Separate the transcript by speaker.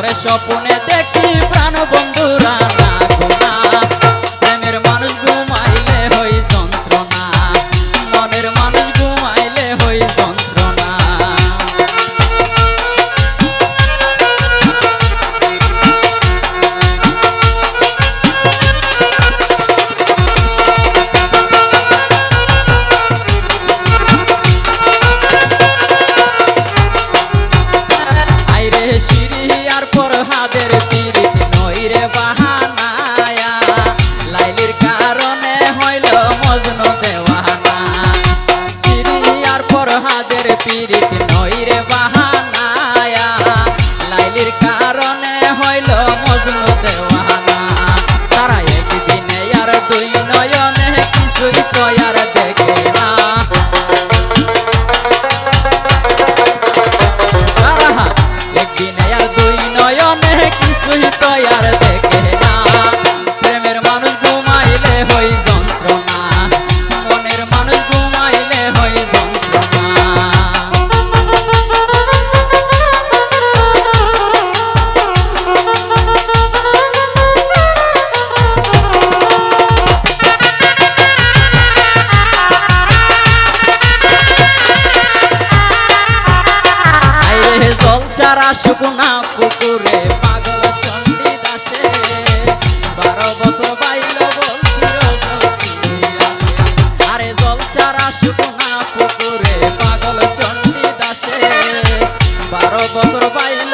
Speaker 1: তবে স্বপ্নে দেখি প্রাণ বন্ধুরা না গোনা প্রেমের মানুষ ঘুমাইলে হই যন্ত্রণা মনের মানুষ ঘুমাইলে হই যন্ত্রণা আইরে শিরি আর পর হাদের পিরিত নইরে বাহানায়া লাইলির কারণে হইল মজনু দেওয়ানা শিরি আর পর হাদের পিরিত নইরে বাহানায়া লাইলির কারণে হইল মজনু দেওয়ানা তারা একদিনে আর দুই নয়নে কিছুই কয়ার দেখে না একদিনে আর দুই নয়নে কিছুই তো আর দেখে না প্রেমের মানুষ ঘুমাইলে হই যন্ত্রণা মনের মানুষ ঘুমাইলে হই যন্ত্রণা আইরে জল চারা শুকনা পুকুরে পাগল চণ্ডী দাসে 12 বছর বাইল বলছিল আরে জল চারা শুকনা পুকুরে পাগল চণ্ডী দাসে 12 বছর বাইল